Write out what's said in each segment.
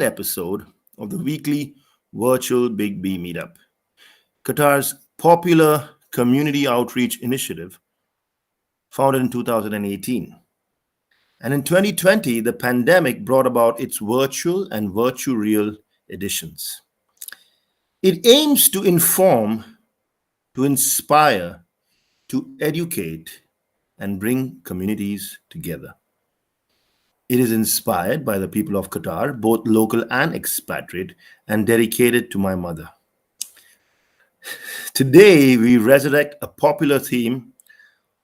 episode of the weekly virtual Big B Meetup, Qatar's popular community outreach initiative founded in 2018. And in 2020, the pandemic brought about its virtual and virtual real editions. It aims to inform, to inspire, to educate, and bring communities together. It is inspired by the people of Qatar, both local and expatriate, and dedicated to my mother. Today, we resurrect a popular theme,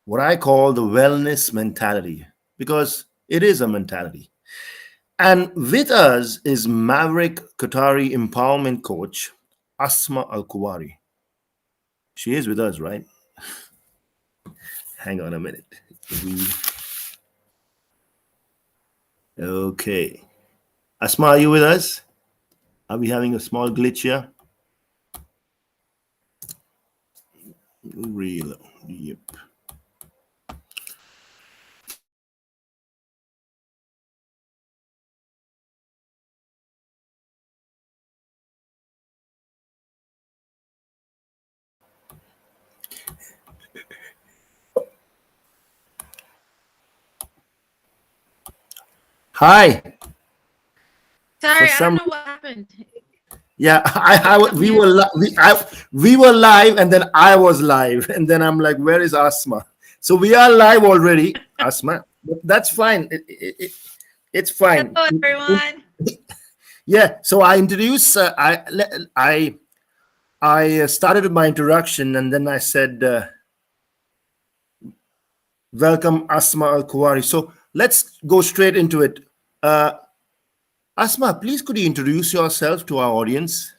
what I call the wellness mentality, because it is a mentality. And with us is maverick Qatari empowerment coach, Asma Al Kuwari. She is with us, right? Hang on a minute. We Okay. Asma, are you with us? Are we having a small glitch here? Real. Yep. Hi. For Sorry, I don't some, know what happened. yeah, It cut we me were off. we were live, and then I was live, and then I'm like, where is Asma? So we are live already, Asma. But that's fine. It's fine. Hello, everyone. Yeah. So I introduced. I started with my introduction, and then I said, "Welcome, Asma Al Kuwari." So let's go straight into it. Uh, Asma, please could you introduce yourself to our audience?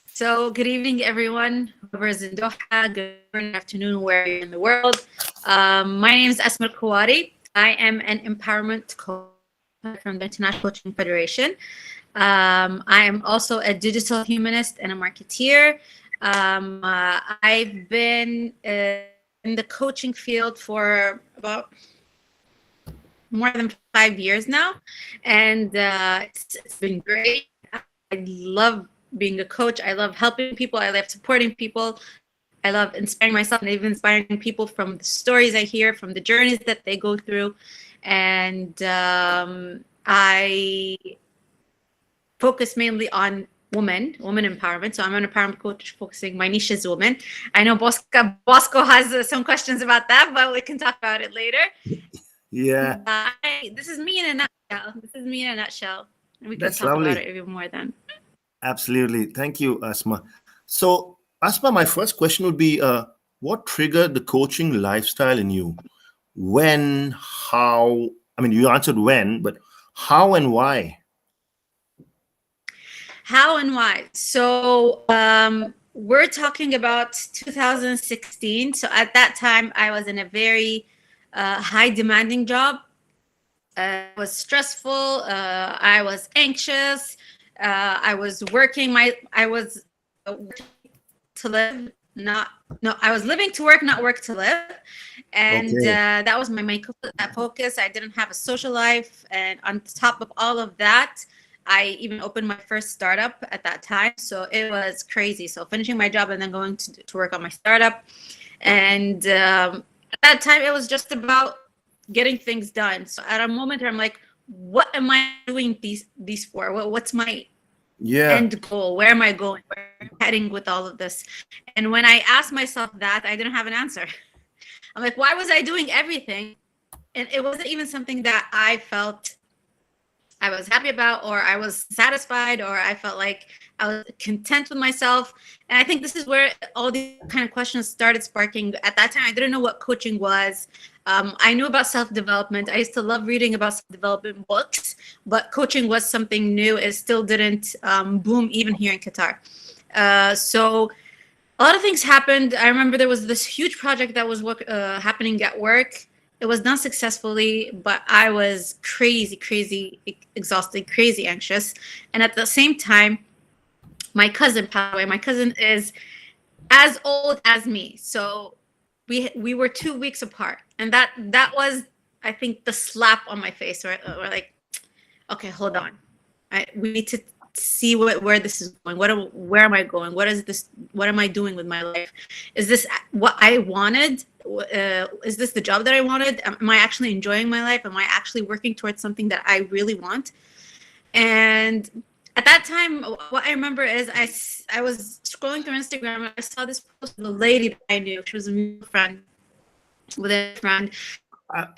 So, good evening, everyone. Whoever is in Doha, good morning, afternoon, where you're in the world. My name is Asma Al Kuwari. I am an empowerment coach from the International Coaching Federation. I am also a digital humanist and a marketeer. I've been in the coaching field for about more than 5 years now, and it's been great. I love being a coach. I love helping people. I love supporting people. I love inspiring myself and even inspiring people from the stories I hear, from the journeys that they go through. And I focus mainly on women empowerment. So I'm an empowerment coach focusing, my niche is women. I know Bosco has some questions about that, but we can talk about it later. Yeah, This is me in a nutshell. This is me in a nutshell. And we can that's talk about lovely. it even more then. Absolutely. Thank you, Asma. So, Asma, my first question would be what triggered the coaching lifestyle in you? When, how? I mean, you answered when, but how and why? How and why? So we're talking about 2016. So at that time, I was in a very high demanding job. It was stressful. I was anxious. I was working. I was to live, not no. I was living to work, not work to live, and Okay. that was my main focus. I didn't have a social life, and on top of all of that, I even opened my first startup at that time. So it was crazy. So finishing my job and then going to work on my startup, and at that time it was just about getting things done. So at a moment where I'm like, what am I doing these for? What's my Yeah. end goal? Where am I going? Where am I heading with all of this? And when I asked myself that, I didn't have an answer. I'm like, why was I doing everything? And it wasn't even something that I felt I was happy about, or I was satisfied, or I felt like I was content with myself. And I think this is where all these kind of questions started sparking. At that time, I didn't know what coaching was. I knew about self-development. I used to love reading about self-development books, but coaching was something new. It still didn't boom even here in Qatar. So a lot of things happened. I remember there was this huge project that was happening at work. It was done successfully, but I was crazy exhausted, crazy anxious. And at the same time, my cousin passed away. My cousin is as old as me. So we were 2 weeks apart. And that was, I think, the slap on my face, or like, okay, hold on. We need to see where this is going. Where am I going? What is this? What am I doing with my life? Is this what I wanted? Is this the job that I wanted? Am I actually enjoying my life? Am I actually working towards something that I really want? And at that time, what I remember is I was scrolling through Instagram and I saw this post of a lady that I knew. She was a mutual friend with a friend.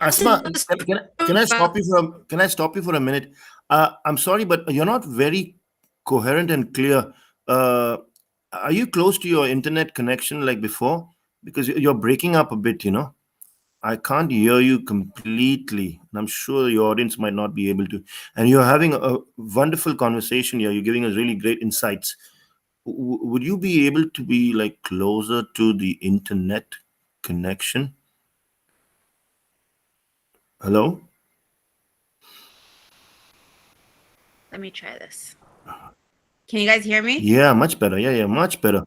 Asma, can I About stop you for can I stop you for a minute? I'm sorry, but you're not very coherent and clear. Uh, are you close to your internet connection like before? Because you're breaking up a bit. I can't hear you completely, and I'm sure your audience might not be able to. And you're having a wonderful conversation here. You're giving us really great insights. Would you be able to be like closer to the internet connection? Hello? let me try this. Can you guys hear me? Yeah, much better. Yeah, yeah, much better.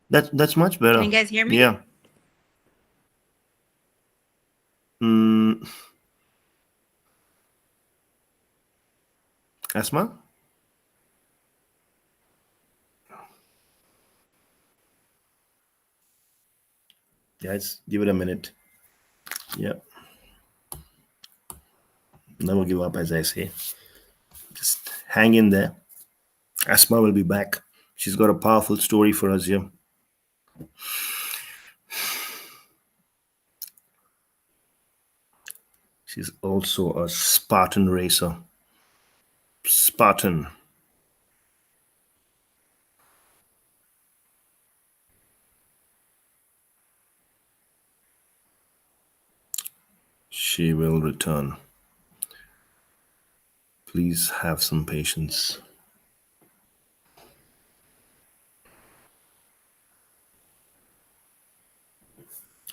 That's much Can better. you guys hear me? Yeah. Mm, Asma? Guys, give it a minute. Yeah, never give up, as I say. Just hang in there. Asma will be back. She's got a powerful story for us here. She's also a Spartan racer. Spartan. She will return. Please have some patience.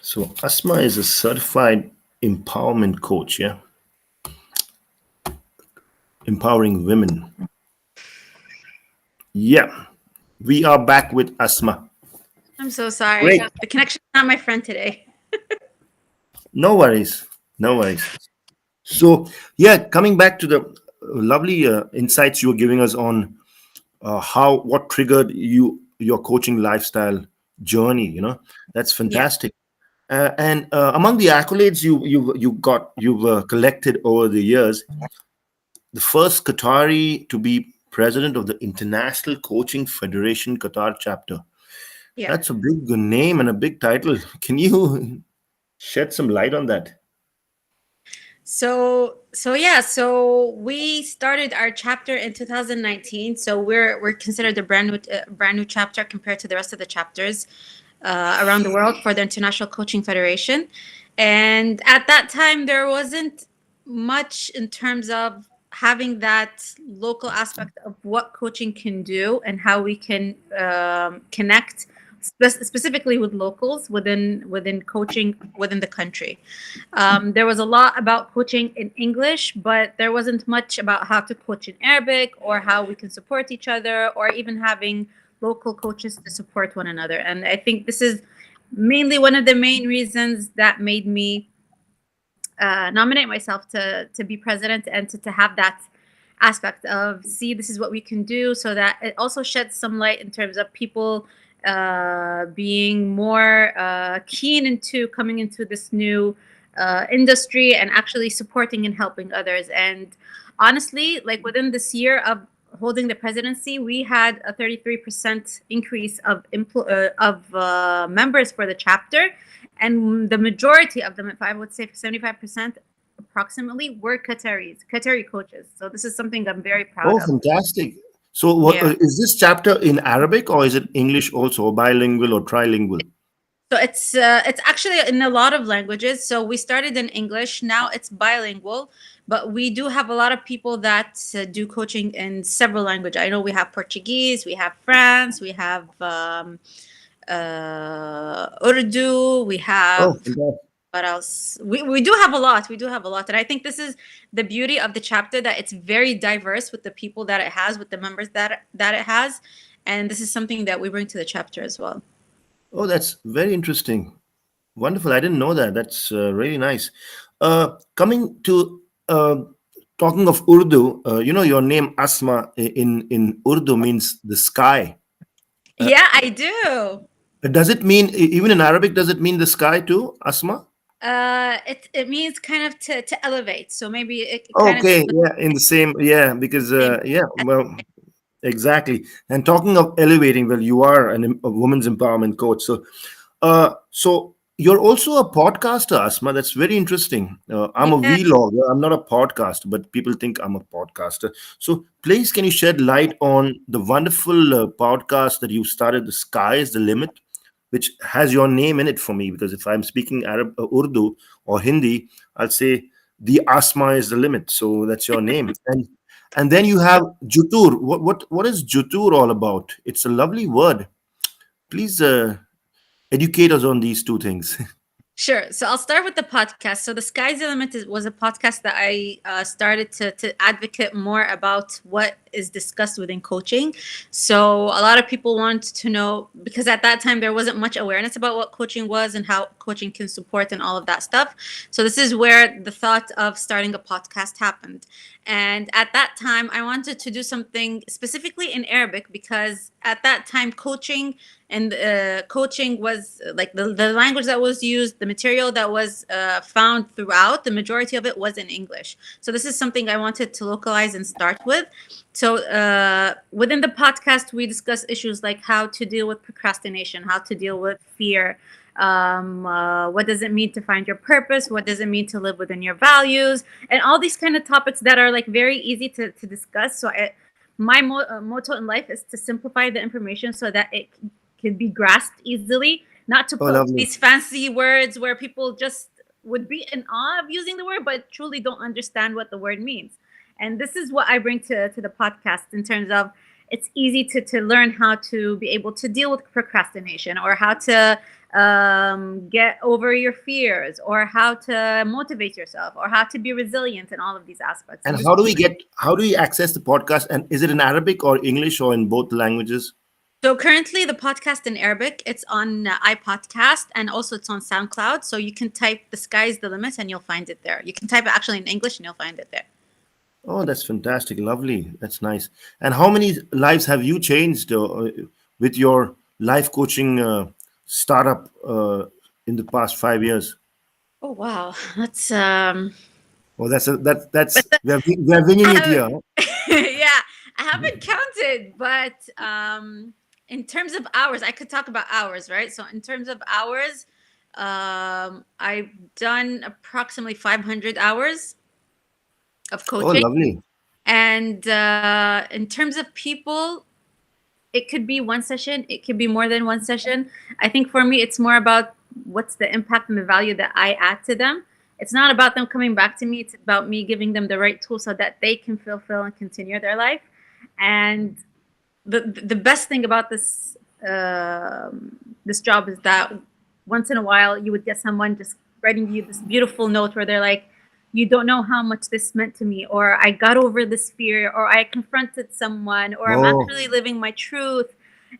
So, Asma is a certified empowerment coach, yeah? Empowering women. Yeah, we are back with Asma. I'm so sorry. Great. The connection's not my friend today. No worries. No worries. So, yeah, coming back to the lovely insights you were giving us on what triggered your coaching lifestyle journey. That's Yeah. fantastic. And among the accolades you've collected over the years, the first Qatari to be president of the International Coaching Federation Qatar chapter. Yeah. That's a big name and a big title. Can you shed some light on that? So we started our chapter in 2019. So we're considered a brand new chapter compared to the rest of the chapters around the world for the International Coaching Federation. And at that time, there wasn't much in terms of having that local aspect of what coaching can do and how we can connect specifically with locals within coaching within the country. There was a lot about coaching in English, but there wasn't much about how to coach in Arabic or how we can support each other or even having local coaches to support one another. And I think this is mainly one of the main reasons that made me nominate myself to be president and to have that aspect of see this is what we can do, so that it also sheds some light in terms of people being more keen into coming into this new industry and actually supporting and helping others. And honestly, like within this year of holding the presidency, we had a 33% increase of members for the chapter, and the majority of them, if I would say 75% approximately, were Qatari coaches. So this is something I'm very proud Oh, of. fantastic. So, Yeah. is this chapter in Arabic or is it English also, or bilingual or trilingual? So it's actually in a lot of languages. So we started in English, now it's bilingual, but we do have a lot of people that do coaching in several languages. I know we have Portuguese, we have France, we have Urdu, we have Oh, fantastic. what else? We do have a lot. We do have a lot. And I think this is the beauty of the chapter, that it's very diverse with the people that it has, with the members that it has. And this is something that we bring to the chapter as well. Oh, that's very interesting. Wonderful. I didn't know that. That's really nice. Coming to Talking of Urdu, your name Asma in Urdu means the sky. Uh, Yeah, I do. does it mean even in Arabic? Does it mean the sky too, Asma? It means kind of to elevate. So maybe it kind of Okay, yeah, in the same, yeah, because same. yeah, well, exactly. And talking of elevating, well, you are a women's empowerment coach. So you're also a podcaster, Asma. That's very interesting. I'm a Yeah, vlogger. I'm not a podcaster, but people think I'm a podcaster. So please, can you shed light on the wonderful podcast that you started, "The Sky is the Limit," which has your name in it for me? Because if I'm speaking Urdu or Hindi, I'll say the Asma is the limit. So that's your name. And then you have Jutur. What is Jutur all about? It's a lovely word. Please educate us on these two things. sure. So I'll start with the podcast. So the Sky's the Limit was a podcast that I started to advocate more about what is discussed within coaching. So a lot of people want to know, because at that time there wasn't much awareness about what coaching was and how coaching can support and all of that stuff. So this is where the thought of starting a podcast happened. And at that time, I wanted to do something specifically in Arabic, because at that time, coaching was like the language that was used, the material that was found throughout, the majority of it was in English. So this is something I wanted to localize and start with. So within the podcast, we discuss issues like how to deal with procrastination, how to deal with fear, what does it mean to find your purpose, what does it mean to live within your values, and all these kind of topics that are like very easy to discuss. So my motto in life is to simplify the information so that it can be grasped easily, not to Oh, put lovely. these fancy words where people just would be in awe of using the word but truly don't understand what the word means. And this is what I bring to the podcast, in terms of it's easy to learn how to be able to deal with procrastination, or how to get over your fears, or how to motivate yourself, or how to be resilient in all of these aspects. And And how do we access the podcast? And is it in Arabic or English or in both languages? so currently the podcast in Arabic, it's on iPodcast, and also it's on SoundCloud. So you can type "The Sky's the Limit" and you'll find it there. You can type it actually in English and you'll find it there. Oh, that's fantastic. Lovely. That's nice. And how many lives have you changed with your life coaching startup in the past 5 years? Oh wow, that's Oh, that's we're winging it here. Huh? yeah, I haven't counted, but in terms of hours, I could talk about hours, right? So in terms of hours, I've done approximately 500 hours of Oh, coaching. lovely. And in terms of people, it could be one session, it could be more than one session. I think for me, it's more about what's the impact and the value that I add to them. It's not about them coming back to me, it's about me giving them the right tools so that they can fulfill and continue their life. And the best thing about this job is that once in a while you would get someone just writing you this beautiful note where they're like, "You don't know how much this meant to me," or "I got over this fear," or "I confronted someone," or "I'm Oh, actually living my truth."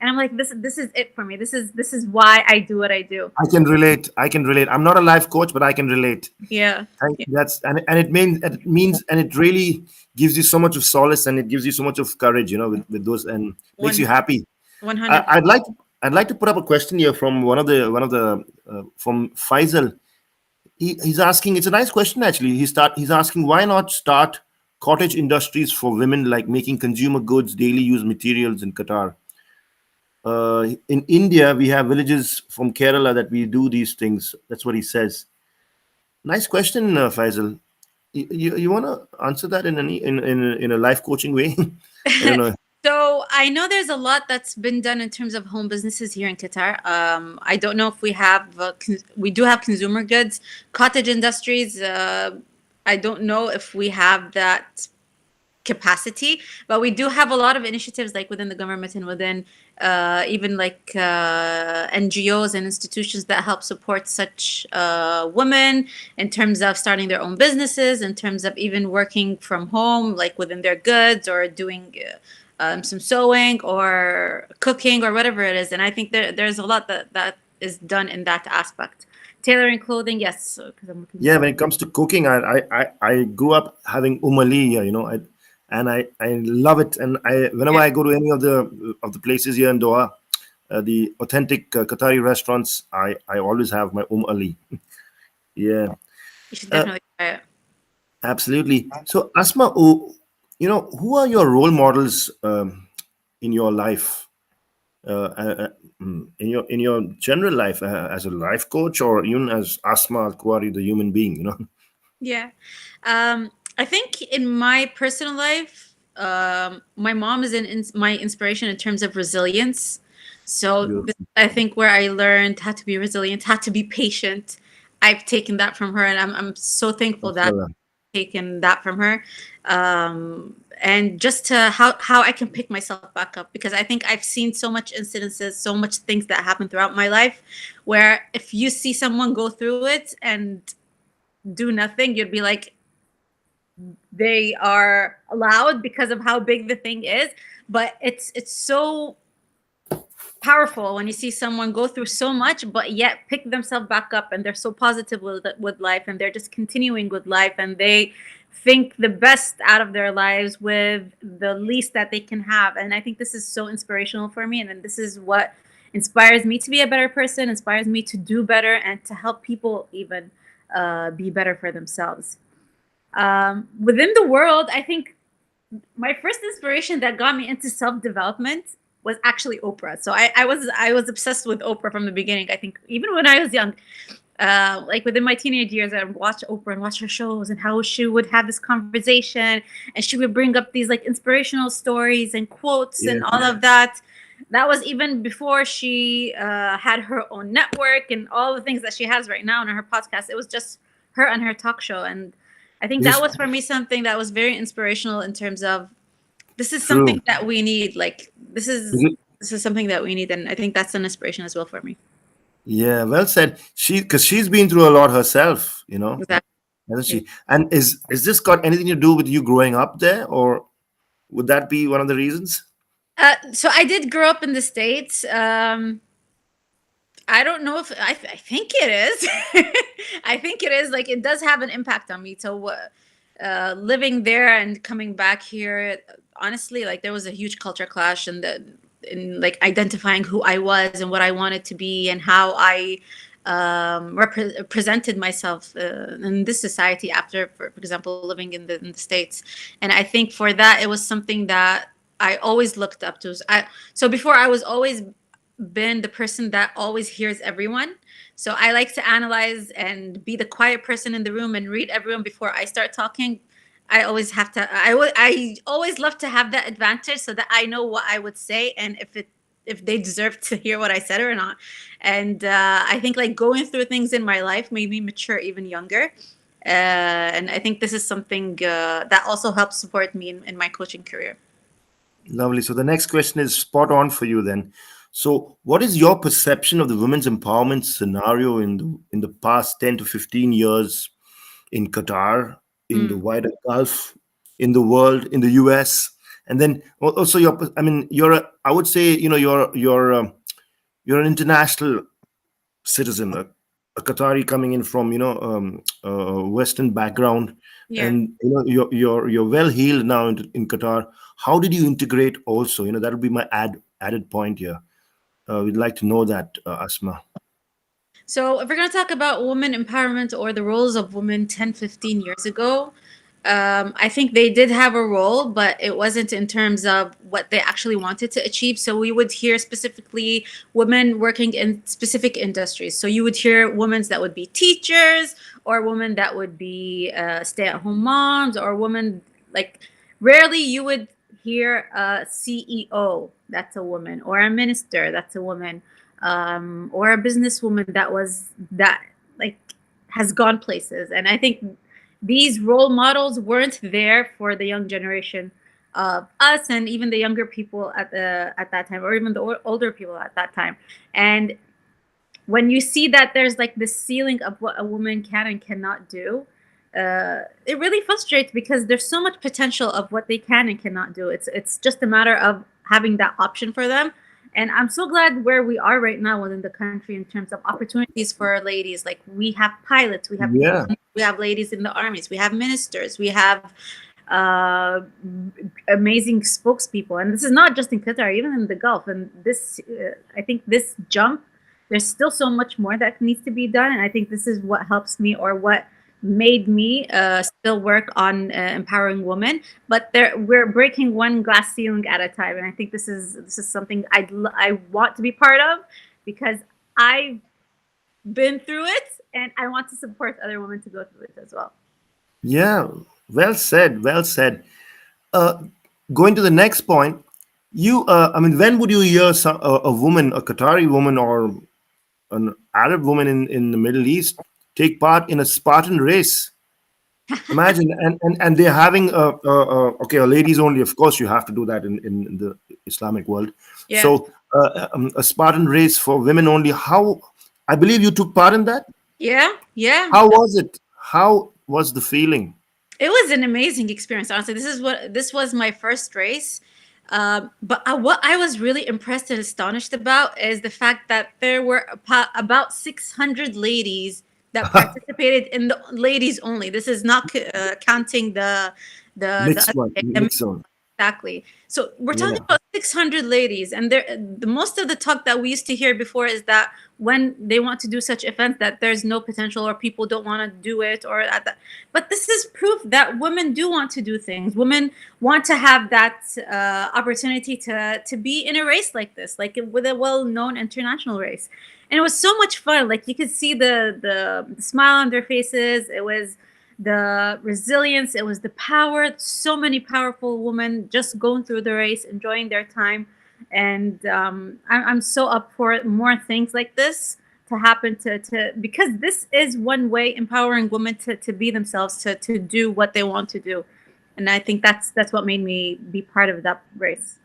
And I'm like, this is it for me. This is why I do what I do. I can relate. I can relate. I'm not a life coach, but I can relate. Yeah. Yeah. That's and it means and it really gives you so much of solace, and it gives you so much of courage, with those, and makes you One happy. one I, hundred. I'd like I'd like to put up a question here from one of the from Faisal. He's asking. It's a nice question actually. He's asking, why not start cottage industries for women, like making consumer goods, daily use materials in Qatar. In India, we have villages from Kerala that we do these things. That's what he says. Nice question, Faisal. You want to answer that in a life coaching way? I don't know. So I know there's a lot that's been done in terms of home businesses here in Qatar. I don't know if we have we do have consumer goods, cottage industries. I don't know if we have that capacity, but we do have a lot of initiatives like within the government and within even like NGOs and institutions that help support such women in terms of starting their own businesses, in terms of even working from home, like within their goods, or doing some sewing or cooking or whatever it is. And I think there's a lot that is done in that aspect. Tailoring clothing, yes. Because I'm looking Yeah, at. when it comes to cooking, I grew up having umali here, I love it. And whenever Yeah, I go to any of the places here in Doha, the authentic Qatari restaurants, I always have my ali. Yeah, you should uh, definitely try it. absolutely. So Asma, who are your role models in your life? In your general life, as a life coach, or even as Asma Al Kuwari, the human being, Yeah. I think in my personal life, my mom is my inspiration in terms of resilience. So this, Beautiful. I think where I learned how to be resilient, how to be patient. I've taken that from her, and I'm so thankful that Mashallah. I've taken that from her. And just to how I can pick myself back up, because I think I've seen so much incidences, so much things that happen throughout my life, where if you see someone go through it and do nothing, you'd be like, they are allowed because of how big the thing is. But it's so powerful when you see someone go through so much but yet pick themselves back up, and they're so positive with life, and they're just continuing with life, and they think the best out of their lives with the least that they can have. And I think this is so inspirational for me, and then this is what inspires me to be a better person, inspires me to do better, and to help people even be better for themselves. Within the world, I think my first inspiration that got me into self development was actually Oprah. So I was obsessed with Oprah from the beginning. I think even when I was young, like within my teenage years, I watched Oprah and watched her shows, and how she would have this conversation, and she would bring up these like inspirational stories and quotes Yeah. and all of that. That was even before she had her own network and all the things that she has right now on her podcast. It was just her and her talk show. And I think that This was for me something that was very inspirational in terms of this is true. something that we need. Like this is something that we need, and I think that's an inspiration as well for me. Yeah, well said. Because she's been through a lot herself, Exactly. hasn't Yeah. she? And is this got anything to do with you growing up there, or would that be one of the reasons? So I did grow up in the States. I don't know if I think it is. I think it is. Like it does have an impact on me. So living there and coming back here, honestly, like there was a huge culture clash in like identifying who I was and what I wanted to be and how I presented myself in this society after, for example, living in the States. And I think for that, it was something that I always looked up to. So before I was always been the person that always hears everyone. So I like to analyze and be the quiet person in the room and read everyone before I start talking. I always have to. I always love to have that advantage so that I know what I would say and if they deserve to hear what I said or not. And I think like going through things in my life made me mature even younger. And I think this is something that also helps support me in my coaching career. Lovely. So the next question is spot on for you then. So, what is your perception of the women's empowerment scenario in the past 10 to 15 years in Qatar, in the Mm, wider Gulf, in the world, in the US, and then also I mean, I would say, you're an international citizen, a Qatari coming in from Western background, yeah. and you're well healed now in Qatar. How did you integrate? Also, that would be my added point here. We'd like to know that, Asma. So, if we're going to talk about women empowerment or the roles of women 10, 15 years ago, I think they did have a role, but it wasn't in terms of what they actually wanted to achieve. So, we would hear specifically women working in specific industries. So, you would hear women that would be teachers, or women that would be stay at home moms, or women like rarely you would hear a CEO that's a woman, or a minister that's a woman, or a businesswoman that like has gone places. And I think these role models weren't there for the young generation of us, and even the younger people at that time, or even the older people at that time. And when you see that there's like this ceiling of what a woman can and cannot do, it really frustrates, because there's so much potential of what they can and cannot do. It's just a matter of having that option for them. And I'm so glad where we are right now within the country in terms of opportunities for ladies. Like we have pilots, we have people, Yeah. we have ladies in the armies, we have ministers, we have uh, amazing spokespeople. And this is not just in Qatar, even in the Gulf. And this, I think, this jump, there's still so much more that needs to be done. And I think this is what helps me, or what made me still work on empowering women. But we're breaking one glass ceiling at a time, and I think this is something I want to be part of, because I've been through it, and I want to support other women to go through it as well. Yeah. Well said. Well said. Uh, Going to the next point, I mean, when would you hear a woman, a Qatari woman or an Arab woman in the Middle East take part in a Spartan race? Imagine, and they're having okay, a ladies only. Of course, you have to do that in the Islamic world. Yeah, So, a Spartan race for women only. How? I believe you took part in that. yeah, yeah. How was it? How was the feeling? It was an amazing experience. Honestly, this was my first race. But what I was really impressed and astonished about is the fact that there were about 600 ladies that participated in the ladies only. This is not counting Mixed one, the mixed zone. exactly. So we're talking Yeah. about 600 ladies, and the most of the talk that we used to hear before is that when they want to do such events, that there's no potential, or people don't want to do it, or at that. But this is proof that women do want to do things. Women want to have that opportunity to be in a race like this, like with a well-known international race. And it was so much fun. Like you could see the smile on their faces. It was the resilience, it was the power. So many powerful women just going through the race, enjoying their time. And I'm so up for more things like this to happen, to because this is one way empowering women to be themselves, to do what they want to do. And I think that's what made me be part of that race.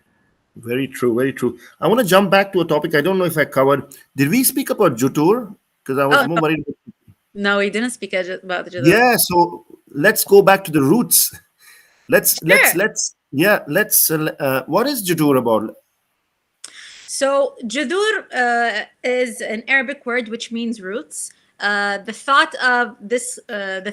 Very true. Very true. I want to jump back to a topic I don't know if I covered. Did we speak about Jutur? Because I was Oh more worried. no, we didn't speak about the other. Yeah. So let's go back to the roots. Sure. Let's. What is Jutur about? So, Judur is an Arabic word which means roots. The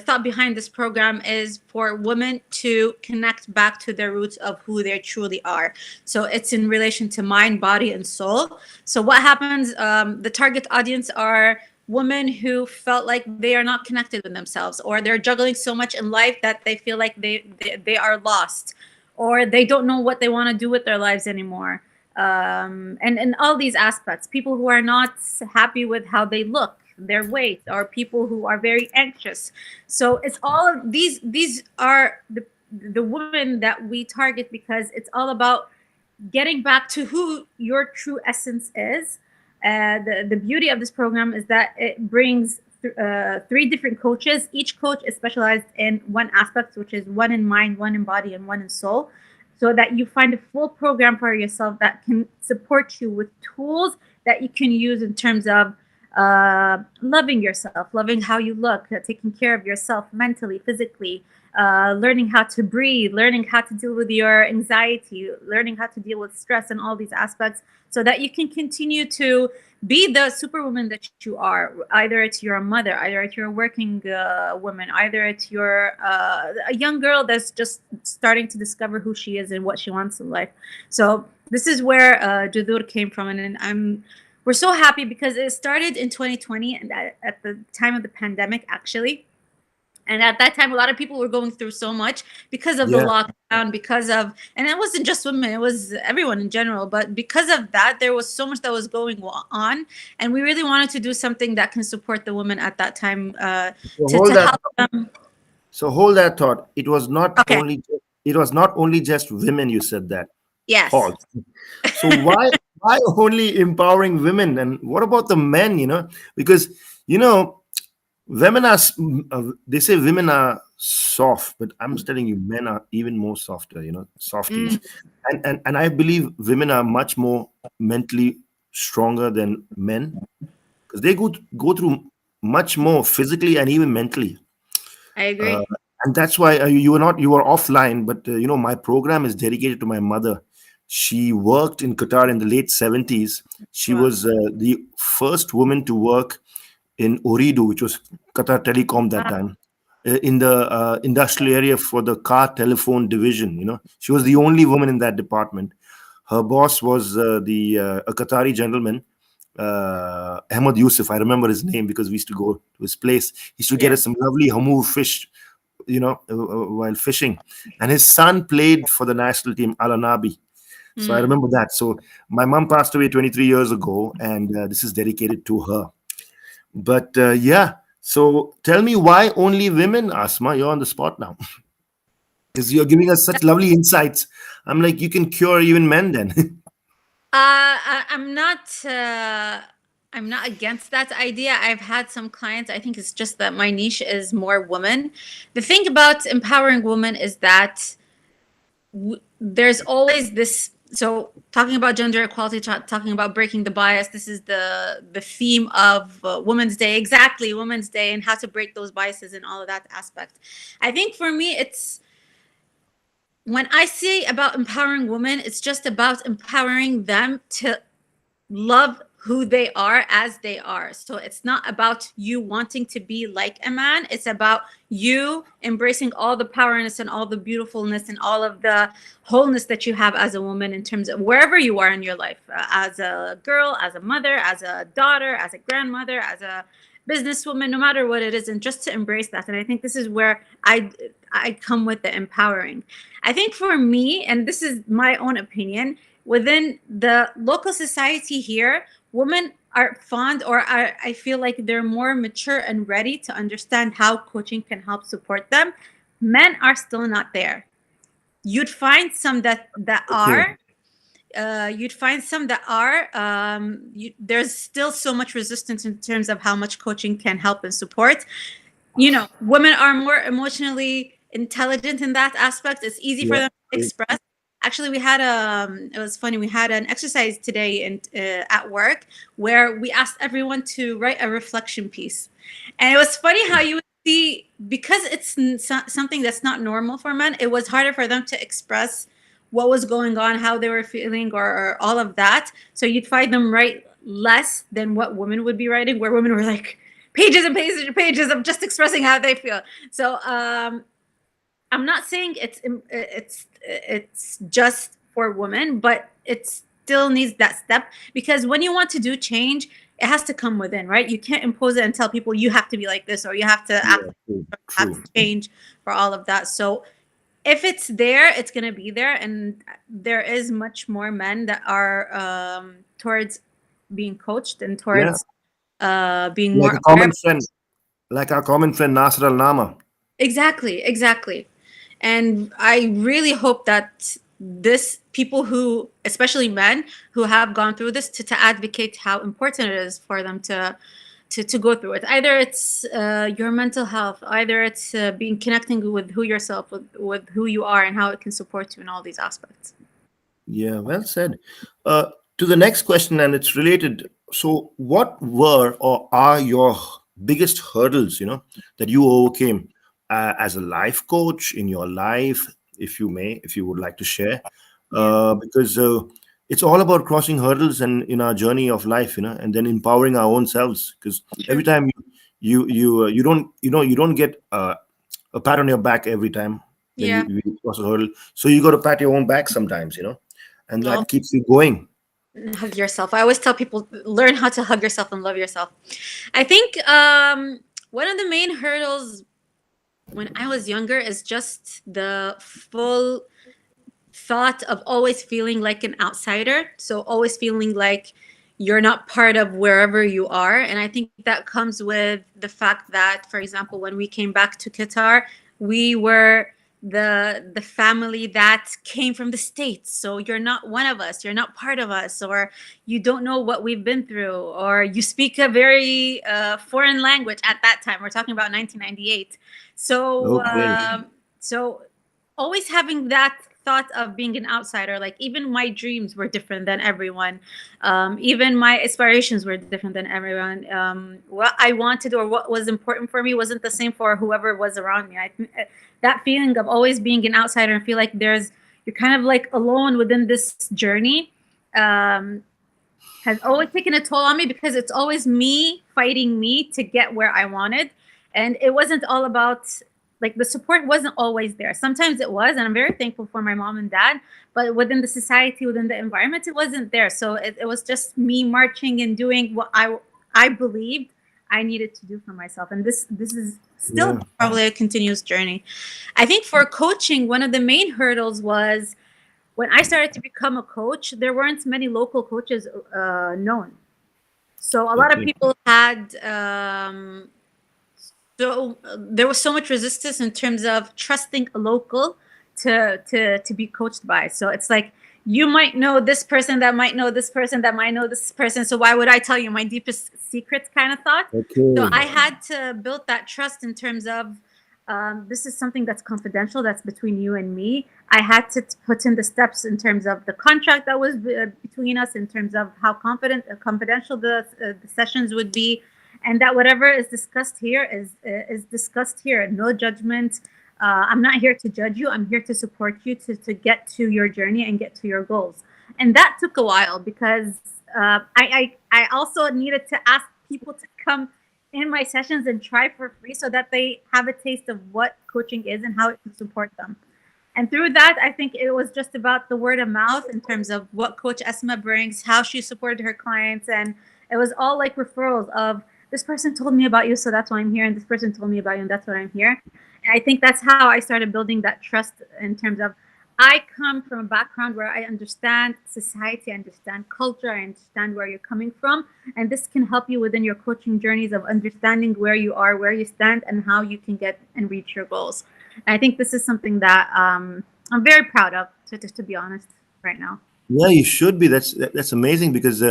thought behind this program is for women to connect back to their roots of who they truly are. So it's in relation to mind, body, and soul. So what happens? The target audience are women who felt like they are not connected with themselves, or they're juggling so much in life that they feel like they are lost, or they don't know what they want to do with their lives anymore. And all these aspects, people who are not happy with how they look, their weight, or people who are very anxious. So it's all of these are the women that we target, because it's all about getting back to who your true essence is. The beauty of this program is that it brings three different coaches. Each coach is specialized in one aspect, which is one in mind, one in body, and one in soul, so that you find a full program for yourself that can support you with tools that you can use in terms of loving yourself, loving how you look, taking care of yourself mentally, physically, learning how to breathe, learning how to deal with your anxiety, learning how to deal with stress, and all these aspects, so that you can continue to be the superwoman that you are. Either it's you're a mother, either it's you're a working woman, either it's you're a young girl that's just starting to discover who she is and what she wants in life. So this is where Judur came from, and we're so happy because it started in 2020, and at the time of the pandemic, actually. And at that time, a lot of people were going through so much because of the Yeah. lockdown, and it wasn't just women, it was everyone in general. But because of that, there was so much that was going on. And we really wanted to do something that can support the women at that time, So to hold that. help them. So hold that thought. Okay. It was not only just women. You said that. Yes. Pause. So why only empowering women? And what about the men? Because you know women are. They say women are soft, but I'm telling you, men are even more softer. Softies, Mm, and I believe women are much more mentally stronger than men because they go through much more physically and even mentally. I Uh, agree. and that's why you were offline, but my program is dedicated to my mother. She worked in Qatar in the late 70s. She Wow. was the first woman to work in Ooredoo, which was Qatar Telecom that Wow. time, in the industrial area for the car telephone division. She was the only woman in that department. Her boss was the a Qatari gentleman, Ahmad Yusuf. I remember his name because we used to go to his place. He used to get Yeah. us some lovely hamur fish, while fishing. And his son played for the national team, Al Anabi. So I Mm. remember that. So my mom passed away 23 years ago, and this is dedicated to her. But yeah, so tell me why only women, Asma? You're on the spot now because you're giving us such lovely insights. I'm like, you can cure even men then. I'm not. I'm not against that idea. I've had some clients. I think it's just that my niche is more women. The thing about empowering women is that there's always this. So talking about gender equality, talking about breaking the bias. This is the theme of Women's Day. Exactly, Women's Day, and how to break those biases and all of that aspect. I think for me, it's when I say about empowering women, it's just about empowering them to love who they are as they are. So it's not about you wanting to be like a man. It's about you embracing all the powerness and all the beautifulness and all of the wholeness that you have as a woman in terms of wherever you are in your life, as a girl, as a mother, as a daughter, as a grandmother, as a businesswoman, no matter what it is, and just to embrace that. And I think this is where I come with the empowering. I think for me, and this is my own opinion, within the local society here, women are fond, or are, I feel like they're more mature and ready to understand how coaching can help support them. Men are still not there. You'd find some that Okay. are. You'd find some that are. There's still so much resistance in terms of how much coaching can help and support. Women are more emotionally intelligent in that aspect. It's easy for Yeah. them to express. Actually, it was funny. We had an exercise today at work where we asked everyone to write a reflection piece, and it was funny how you would see, because it's something that's not normal for men. It was harder for them to express what was going on, how they were feeling, or all of that. So you'd find them write less than what women would be writing, where women were like pages and pages and pages of just expressing how they feel. So I'm not saying it's just for women, but it still needs that step, because when you want to do change, it has to come within, right? You can't impose it and tell people you have to be like this, or you have to act Yeah. like True. this, or have True. to change for all of that. So if it's there, it's gonna be there, and there is much more men that are towards being coached and Yeah. towards being Like more a aware. common friend, like our common friend Nasr Al Nama. Exactly, exactly. And I really hope that this people who, especially men who have gone through this, to advocate how important it is for them to go through it. Either it's your mental health, either it's being connecting with who yourself, with who you are, and how it can support you in all these aspects. Yeah, well said. To the next question, and it's related. So, what were or are your biggest hurdles, that you overcame as a life coach in your life, if you may, if you would like to share? Yeah. Because it's all about crossing hurdles and in our journey of life, and then empowering our own selves. Because every True. time you don't get a pat on your back every time when Yeah. you cross a hurdle. So you got to pat your own back sometimes, and Well, that keeps you going. hug yourself. I always tell people, learn how to hug yourself and love yourself. I think one of the main hurdles when I was younger is just the full thought of always feeling like an outsider. So always feeling like you're not part of wherever you are. And I think that comes with the fact that, for example, when we came back to Qatar, we were the family that came from the States. So you're not one of us, you're not part of us, or you don't know what we've been through, or you speak a very foreign language at that time. We're talking about 1998. So Okay. so always having that thought of being an outsider, like even my dreams were different than everyone, even my aspirations were different than everyone, what I wanted or what was important for me wasn't the same for whoever was around me. That feeling of always being an outsider and feel like there's you're kind of like alone within this journey, um, has always taken a toll on me, because it's always me fighting me to get where I wanted. And it wasn't all about, like, the support wasn't always there. Sometimes it was, and I'm very thankful for my mom and dad, but within the society, within the environment, it wasn't there. So it was just me marching and doing what I believed I needed to do for myself. And this is still Yeah. probably a continuous journey. I think for coaching, one of the main hurdles was when I started to become a coach, there weren't many local coaches known. So a lot of Okay. people had, so there was so much resistance in terms of trusting a local to be coached by. So it's like, you might know this person that might know this person that might know this person. So why would I tell you my deepest secrets, kind of thought. So Okay. I had to build that trust in terms of, this is something that's confidential, that's between you and me. I had to put in the steps in terms of the contract that was between us, in terms of how confidential the sessions would be, and that whatever is discussed here is discussed here. No judgment. I'm not here to judge you. I'm here to support you to get to your journey and get to your goals. And that took a while, because I also needed to ask people to come in my sessions and try for free, so that they have a taste of what coaching is and how it can support them. And through that, I think it was just about the word of mouth in terms of what Coach Esma brings, how she supported her clients. And it was all like referrals of, this person told me about you, so that's why I'm here. And this person told me about you, and that's why I'm here. And I think that's how I started building that trust, in terms of, I come from a background where I understand society, I understand culture, I understand where you're coming from. And this can help you within your coaching journeys of understanding where you are, where you stand, and how you can get and reach your goals. And I think this is something that I'm very proud of, to be honest, right now. Yeah, you should be. That's amazing, because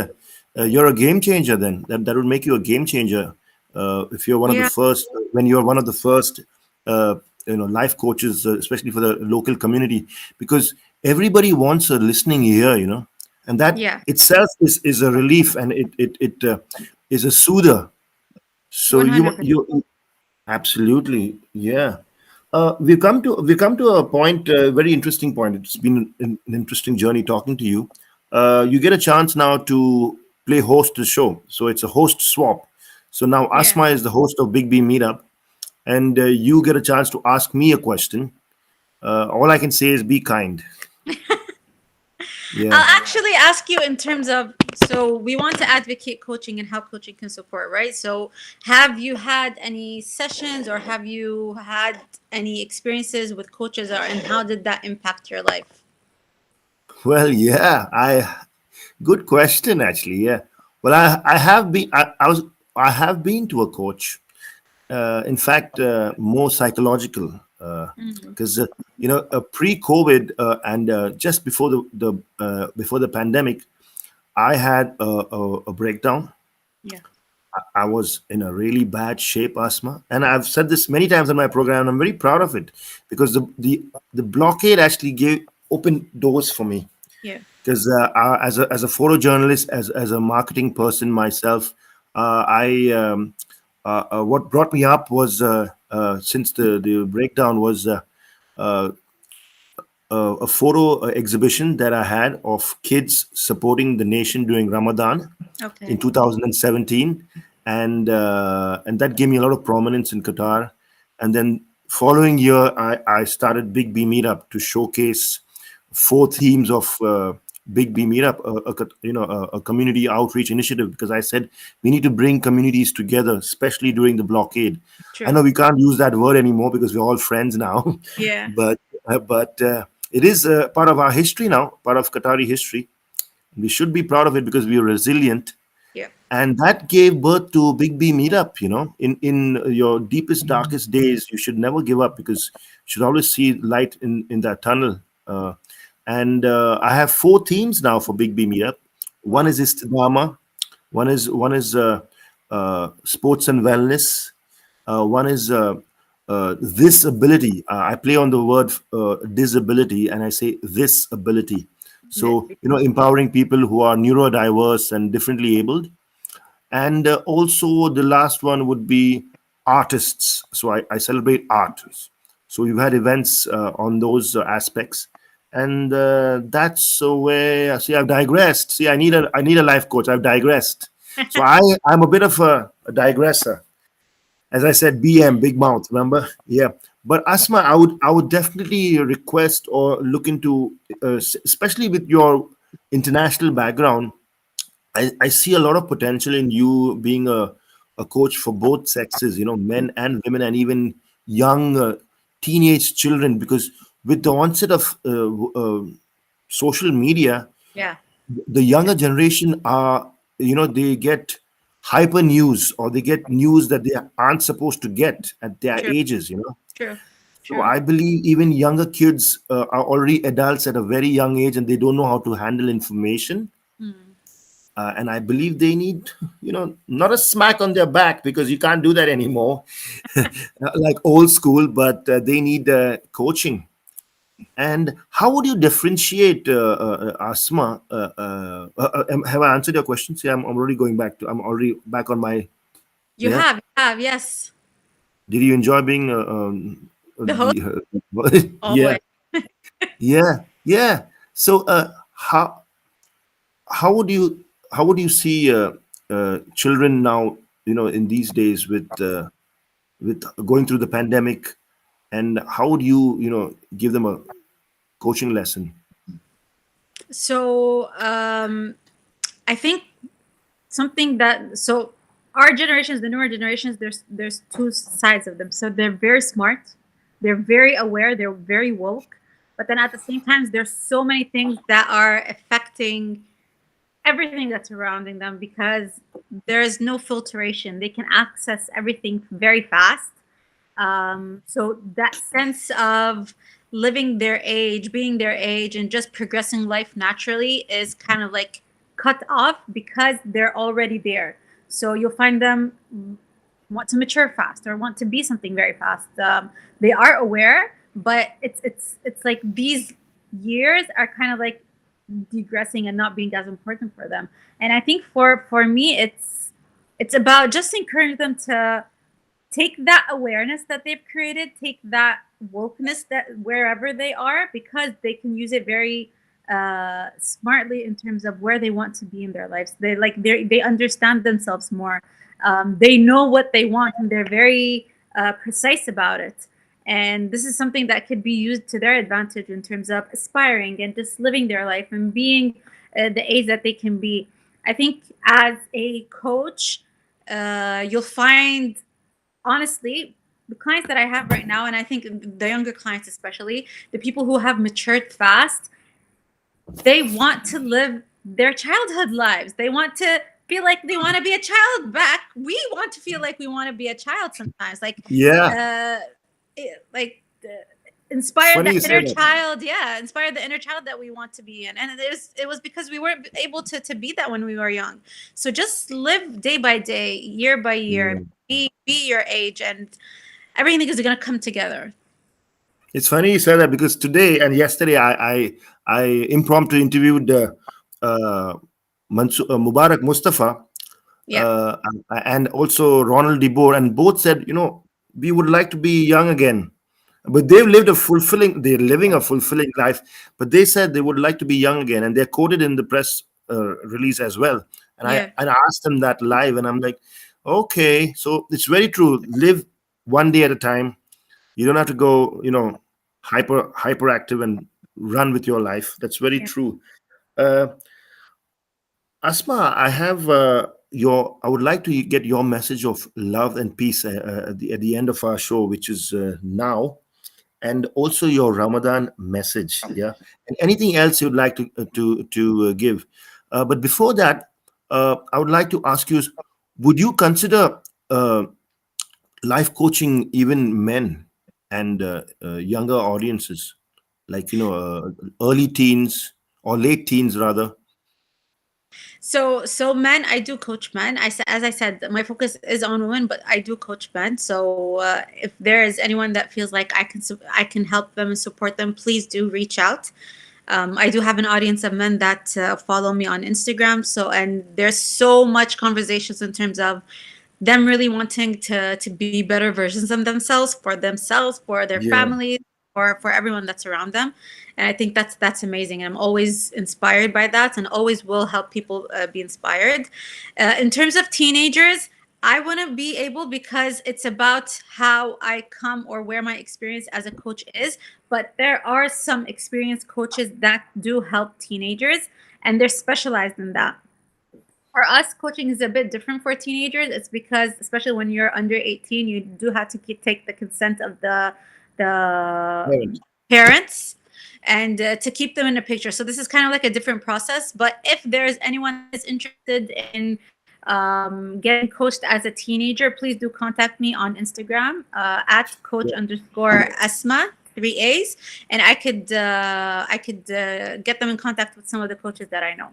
you're a game changer. Then that would make you a game changer if you're one of the Yeah. first. When you're one of the first, uh, life coaches, especially for the local community, because everybody wants a listening ear, and that Yeah. itself is a relief, and it is a soother. So you 100%. you absolutely, yeah. We've come to a point, very interesting point. It's been an interesting journey talking to you. You get a chance now to play host the show, so it's a host swap. So now Yeah. Asma is the host of Big B Meetup, and you get a chance to ask me a question. All I can say is be kind. Yeah. I'll actually ask you in terms of, so we want to advocate coaching and how coaching can support, right? So have you had any sessions, or have you had any experiences with coaches, or and how did that impact your life? Well, yeah. Good question, actually. Yeah. Well, I have been. I have been to a coach. In fact, more psychological, Mm. because pre-COVID, and just before the pandemic, I had a breakdown. Yeah. I was in a really bad shape, Asma, and I've said this many times in my program. And I'm very proud of it, because the blockade actually gave open doors for me, Yeah. because as a photojournalist, as a marketing person myself, I what brought me up was, since the breakdown was, a photo exhibition that I had of kids supporting the nation during Ramadan in Okay. 2017, and that gave me a lot of prominence in Qatar. And then following year, I started Big B Meetup to showcase four themes of Big B Meetup, a community outreach initiative, because I said we need to bring communities together, especially during the blockade. I True. know we can't use that word anymore because we're all friends now, Yeah. but it is part of our history now, part of Qatari history. We should be proud of it because we are resilient, Yeah. and that gave birth to Big B Meetup. In your deepest, darkest days, you should never give up, because you should always see light in that tunnel. And I have four themes now for Big B Meetup. One Wow. is Istidama, one is sports and wellness, one is this ability. I play on the word disability, and I say this ability. This So, empowering people who are neurodiverse and differently abled. And also, the last one would be artists. So, I celebrate art. So, we've had events on those aspects. And that's where, see, I've digressed. See, I need a life coach. I've digressed. So I'm a bit of a digresser. As I said, BM, big mouth. Remember? Yeah. But Asma, I would definitely request or look into, especially with your international background. I see a lot of potential in you being a coach for both sexes, men and women, and even young teenage children. Because with the onset of social media, Yeah, the younger generation are, they get hyper news, or they get news that they aren't supposed to get at their true, ages. true, So true. I believe even younger kids are already adults at a very young age, and they don't know how to handle information. Mm. And I believe they need, not a smack on their back, because you can't do that anymore, like old school, but they need coaching. And how would you differentiate, Asma? Have I answered your question? See, I'm already back on my, yeah. You have, yes. Did you enjoy being The host yeah, always. yeah. So, how would you see children now, in these days, with going through the pandemic, and how would you give them a coaching lesson? So I think something that so our generations, the newer generations, there's two sides of them. So they're very smart, they're very aware, they're very woke, but then at the same time, there's so many things that are affecting everything that's surrounding them because there is no filtration. They can access everything very fast. So that sense of living their age, being their age, and just progressing life naturally is kind of like cut off because they're already there. So you'll find them want to mature fast or want to be something very fast. They are aware, but it's like these years are kind of like degressing and not being as important for them. And I think for me, it's about just encouraging them to take that awareness that they've created, take that wokeness that wherever they are, because they can use it very smartly in terms of where they want to be in their lives. They understand themselves more. They know what they want, and they're very precise about it. And this is something that could be used to their advantage in terms of aspiring and just living their life and being the age that they can be. I think as a coach, you'll find honestly, the clients that I have right now, and I think the younger clients especially, the people who have matured fast, they want to live their childhood lives. They want to feel like they want to be a child back. We want to feel like we want to be a child sometimes. Yeah, Uh, like it's inspire funny that you say inner that. child. Yeah, inspire the inner child that we want to be in. And it was because we weren't able to be that when we were young. So just live day by day, year by year. Yeah. Be your age, and everything is going to come together. It's funny you said that, because today and yesterday I impromptu interviewed uh, Mubarak Mustafa, Yeah, and also Ronald DeBoer, and both said, we would like to be young again. But they're living a fulfilling life. But they said they would like to be young again, and they're quoted in the press release as well. And I yeah, and I asked them that live, and I'm like, okay, so it's very true. Live one day at a time. You don't have to go, hyperactive and run with your life. That's very yeah. true. Uh, Asma, I would like to get your message of love and peace at the end of our show, which is now, and also your Ramadan message. Yeah, and anything else you'd like to give. But before that, I would like to ask you: would you consider life coaching even men and younger audiences, like early teens or late teens rather? So men, I do coach men. As I said, my focus is on women, but I do coach men. So if there is anyone that feels like I can help them and support them, please do reach out. I do have an audience of men that follow me on Instagram. So and there's so much conversations in terms of them really wanting to be better versions of themselves, for their Yeah. families. for everyone that's around them. And I think that's amazing, and I'm always inspired by that, and always will help people be inspired. In terms of teenagers, I want to be able, because it's about how I come or where my experience as a coach is. But there are some experienced coaches that do help teenagers, and they're specialized in that. For us, coaching is a bit different for teenagers. It's because, especially when you're under 18, you do have to take the consent of the Parents. parents, and to keep them in the picture. So this is kind of like a different process. But if there's anyone that is interested in getting coached as a teenager, please do contact me on Instagram at coach_Asma, 3 A's, and I could get them in contact with some of the coaches that I know.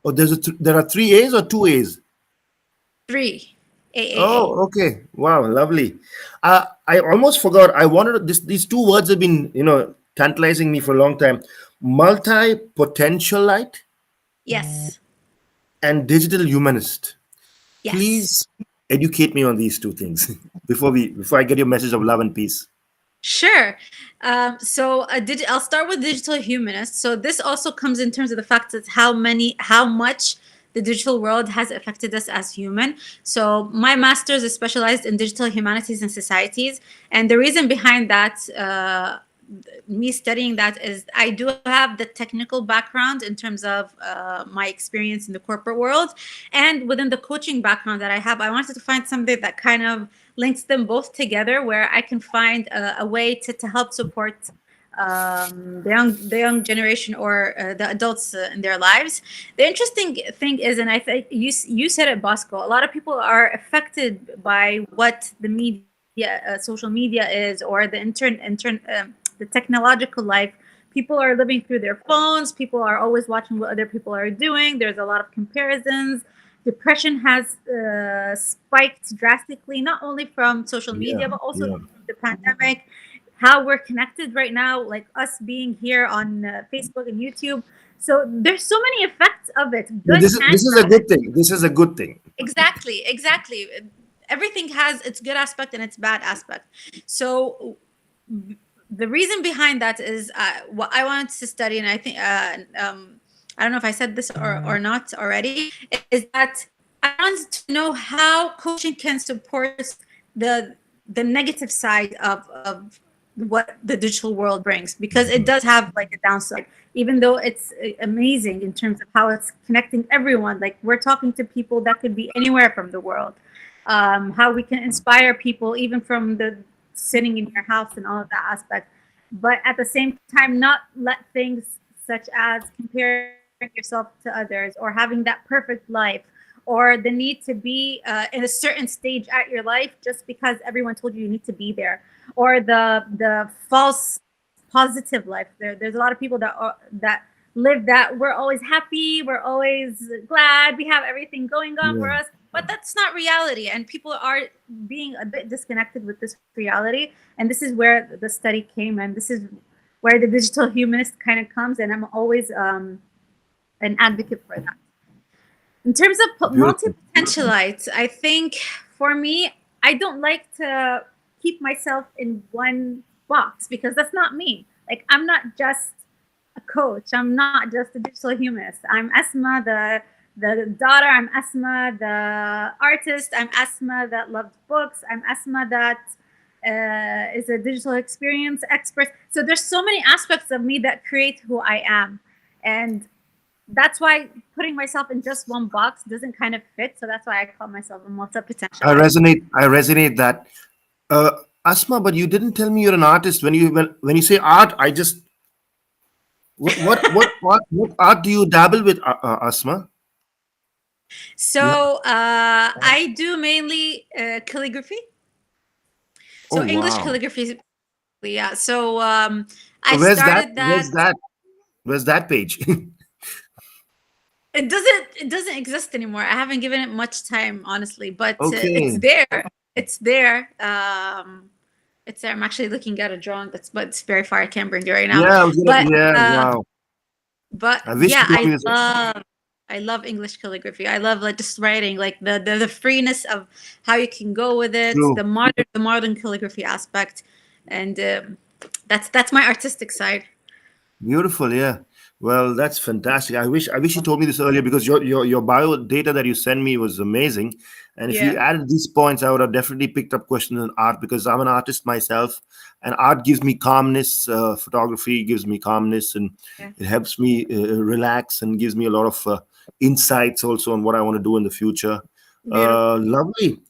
Oh, there are 3 A's or 2 A's? 3 AAA. Oh, okay. Wow, lovely. I almost forgot. I wanted these two words have been, tantalizing me for a long time. Multi-potentialite Yes. and digital humanist. Yes. Please educate me on these two things before I get your message of love and peace. Sure. I'll start with digital humanist. So this also comes in terms of the fact that how much the digital world has affected us as human. So my master's is specialized in digital humanities and societies, and the reason behind that, me studying that, is I do have the technical background in terms of my experience in the corporate world, and within the coaching background that I have, I wanted to find something that kind of links them both together, where I can find a way to help support the young generation, or the adults in their lives. The interesting thing is, and I think you said it, Bosco, a lot of people are affected by what the media, social media is, or the technological life. People are living through their phones. People are always watching what other people are doing. There's a lot of comparisons. Depression has spiked drastically, not only from social media, but also Yeah. the pandemic. How we're connected right now, like us being here on Facebook and YouTube. So there's so many effects of it, No, good and this is a bad. good thing. This is a good thing. Exactly. Everything has its good aspect and its bad aspect. So the reason behind that is what I wanted to study, and I think I don't know if I said this or not already, is that I wanted to know how coaching can support the negative side of what the digital world brings, because it does have like a downside, even though it's amazing in terms of how it's connecting everyone. Like, we're talking to people that could be anywhere from the world. How we can inspire people even from the sitting in your house and all of that aspect, but at the same time not let things such as comparing yourself to others, or having that perfect life, or the need to be in a certain stage at your life just because everyone told you need to be there, or the false positive life. There's a lot of people that live that we're always happy, we're always glad, we have everything going on for Yeah. us, but that's not reality, and people are being a bit disconnected with this reality. And this is where the study came, and this is where the digital humanist kind of comes, and I'm always an advocate for that. In terms of Beautiful. multi-potentialites, I think for me, I don't like to keep myself in one box, because that's not me. Like, I'm not just a coach. I'm not just a digital humanist. I'm Asma, the daughter. I'm Asma, the artist. I'm Asma that loves books. I'm Asma that is a digital experience expert. So there's so many aspects of me that create who I am, and that's why putting myself in just one box doesn't kind of fit. So that's why I call myself a multi-potentialite. I resonate that. Uh, Asma, but you didn't tell me you're an artist. When you say art, I just what art do you dabble with, Asma? Yeah. So I do mainly calligraphy. Oh So English wow. calligraphy, yeah. So I So where's that? started that. Where's that page? It doesn't exist anymore. I haven't given it much time, honestly, but it's Okay. there. It's there. It's there. I'm actually looking at a drawing but it's very far. I can't bring it right now. Yeah, I was gonna, But yeah, wow. I wish yeah, you told me this. I love English calligraphy. I love like just writing, like the freeness of how you can go with it, True. the modern calligraphy aspect, and That's my artistic side. Beautiful, yeah. Well, that's fantastic. I wish you told me this earlier because your bio data that you sent me was amazing. And if you Yeah. added these points, I would have definitely picked up questions on art because I'm an artist myself, and art gives me calmness. Photography gives me calmness, and Yeah. it helps me relax and gives me a lot of insights also on what I want to do in the future. Beautiful. Lovely.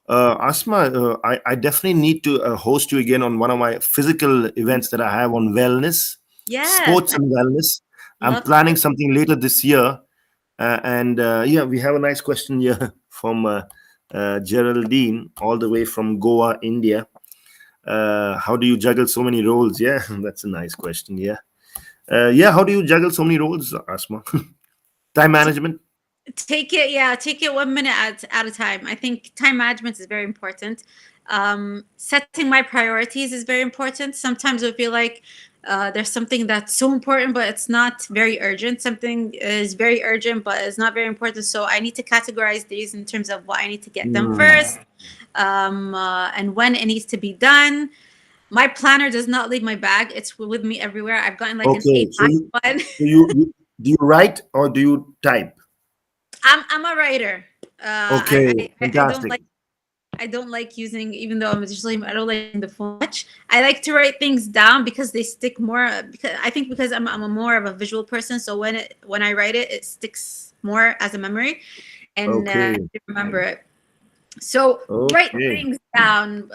Asma, I definitely need to host you again on one of my physical events that I have on wellness, Yes, sports I and wellness. I'm love to planning do. something later this year. And yeah, we have a nice question here from Geraldine, all the way from Goa, India. How do you juggle so many roles? Yeah, that's a nice question. Yeah. Yeah, how do you juggle so many roles, Asma? Time management? Take it, yeah, take it 1 minute at a time. I think time management is very important. Setting my priorities is very important. Sometimes I feel like there's something that's so important but it's not very urgent. Something is very urgent but it's not very important, so I need to categorize these in terms of what I need to get done Hmm. first, and when it needs to be done. My planner does not leave my bag. It's with me everywhere. I've gotten like an Okay, so A5 one. you do you write or do you type? I'm a writer. Okay, I don't fantastic. like, I don't like using, even though I'm usually, I don't like using the phone much. I like to write things down because they stick more. Because I think because I'm a more of a visual person, so when I write it, it sticks more as a memory, and Okay, I remember it. So write okay. things down,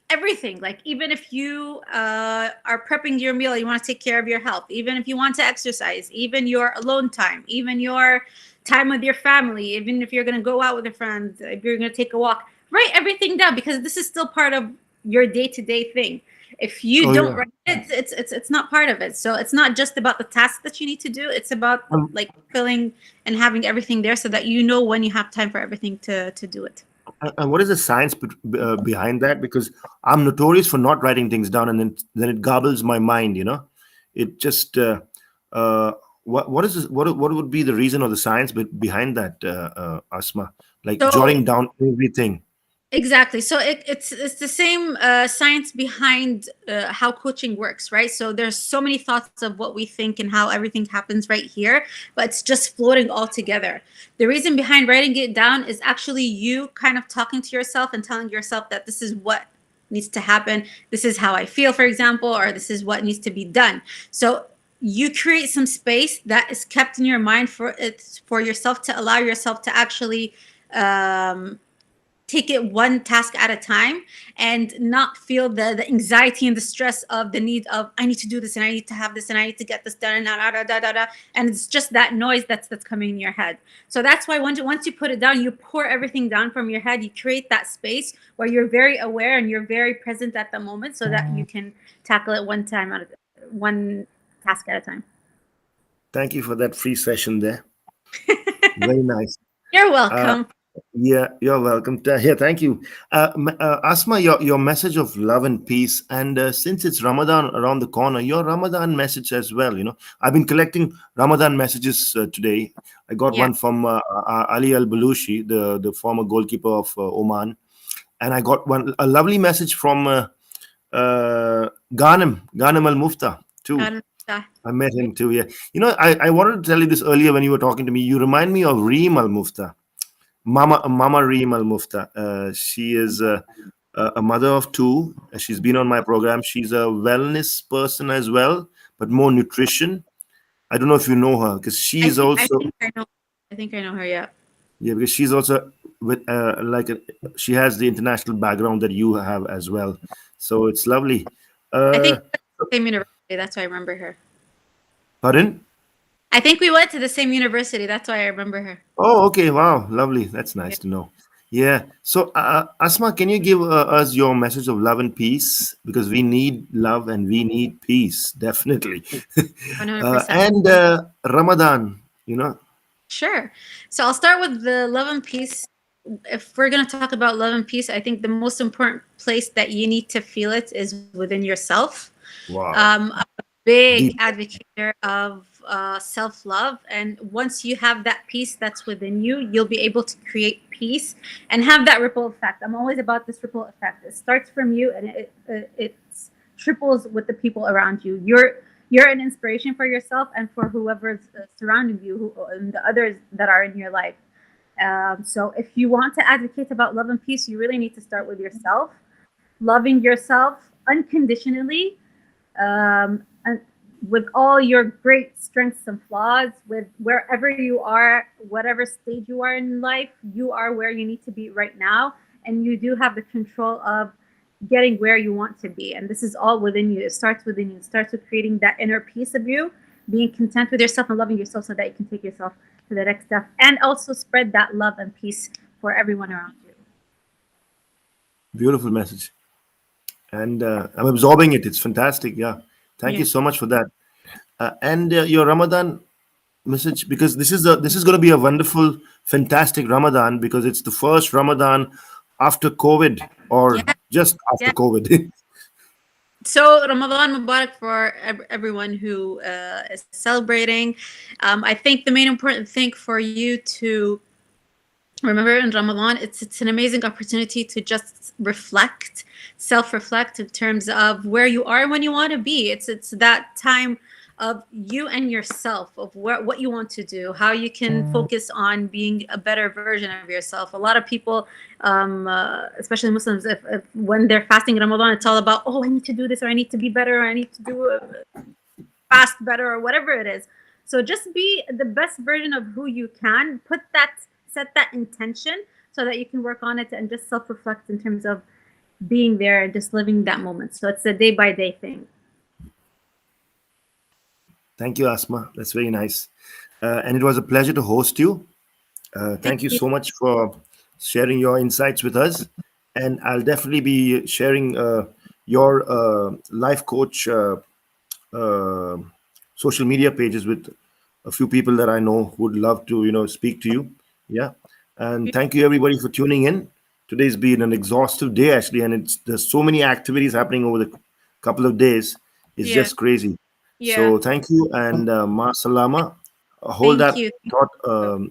everything. Like even if you are prepping your meal, you want to take care of your health. Even if you want to exercise, even your alone time, even your time with your family, even if you're going to go out with a friend, if you're going to take a walk, write everything down because this is still part of your day-to-day thing. If you Oh don't yeah. write it, it's not part of it. So it's not just about the tasks that you need to do. It's about Um, like filling and having everything there so that you know when you have time for everything to do it. and what is the science behind that? Because I'm notorious for not writing things down, and then it gobbles my mind. It just uh, what is this, what would be the reason or the science behind that, Asma? Like So jotting down everything. exactly. So it's the same science behind how coaching works, right? So there's so many thoughts of what we think and how everything happens right here, but it's just floating all together. The reason behind writing it down is actually you kind of talking to yourself and telling yourself that this is what needs to happen. This is how I feel, for example, or this is what needs to be done. So you create some space that is kept in your mind for it, for yourself, to allow yourself to actually um, take it one task at a time and not feel the anxiety and the stress of the need of I need to do this and I need to have this and I need to get this done and da, da, da, da, da. And it's just that noise that's coming in your head. So that's why once you put it down, you pour everything down from your head. You create that space where you're very aware and you're very present at the moment so that you can tackle it one task at a time. Thank you for that free session there. Very nice. You're Uh, welcome. Yeah, you're welcome. Yeah, thank you. Asma, your message of love and peace. And since it's Ramadan around the corner, your Ramadan message as well. I've been collecting Ramadan messages today. I got Yeah. one from Ali Al Balushi, the former goalkeeper of Oman. And I got a lovely message from Ghanem Al Mufta, too. God, I met him too. Yeah. I wanted to tell you this earlier when you were talking to me. You remind me of Reem Al Mufta. Mama Reem Al Mufta. She is a mother of two. She's been on my program. She's a wellness person as well, but more nutrition. I don't know if you know her because she's I also, think I know. I think I know her. Yeah. yeah, because she's also with she has the international background that you have as well. So it's lovely. I think Uh, same university. That's why I remember her. Pardon? I think we went to the same university. That's why I remember her. Oh, okay. Wow. Lovely. That's Yeah. nice to know. Yeah. So, Asma, can you give us your message of love and peace? Because we need love and we need peace, definitely. 100%. And Ramadan, you know. Sure. So I'll start with the love and peace. If we're going to talk about love and peace, I think the most important place that you need to feel it is within yourself. Wow. I'm a big Deep. advocate of self love. And once you have that peace that's within you, you'll be able to create peace and have that ripple effect. I'm always about this ripple effect. It starts from you and it's triples with the people around you. You're an inspiration for yourself and for whoever's surrounding you, and the others that are in your life. So if you want to advocate about love and peace, you really need to start with yourself, loving yourself unconditionally, and with all your great strengths and flaws, with wherever you are, whatever stage you are in life, you are where you need to be right now, and you do have the control of getting where you want to be. And this is all within you. It starts within you. It starts with creating that inner peace of you, being content with yourself and loving yourself so that you can take yourself to the next step and also spread that love and peace for everyone around you. Beautiful message. And I'm absorbing it. It's fantastic. Yeah. Thank Yeah. you so much for that. And your Ramadan message, because this is going to be a wonderful, fantastic Ramadan, because it's the first Ramadan after COVID, or Yeah. just after Yeah. COVID. So Ramadan Mubarak for everyone who is celebrating. I think the main important thing for you to remember in Ramadan, it's an amazing opportunity to just reflect, self-reflect in terms of where you are and when you want to be. It's that time of you and yourself, of what you want to do, how you can focus on being a better version of yourself. A lot of people, especially Muslims, if when they're fasting in Ramadan, it's all about, oh, I need to do this, or I need to be better, or I need to do fast better, or whatever it is. So just be the best version of who you can. Set that intention so that you can work on it and just self-reflect in terms of being there and just living that moment. So it's a day by day thing. Thank you, Asma. That's very nice. And it was a pleasure to host you. Thank Thank you you. so much for sharing your insights with us. And I'll definitely be sharing your life coach uh, social media pages with a few people that I know who would love to, speak to you. Yeah. And thank you everybody for tuning in. Today's been an exhaustive day actually, and there's so many activities happening over the couple of days. It's Yeah. just crazy. Yeah. So thank you, and ma salama. Hold Thank that you. thought,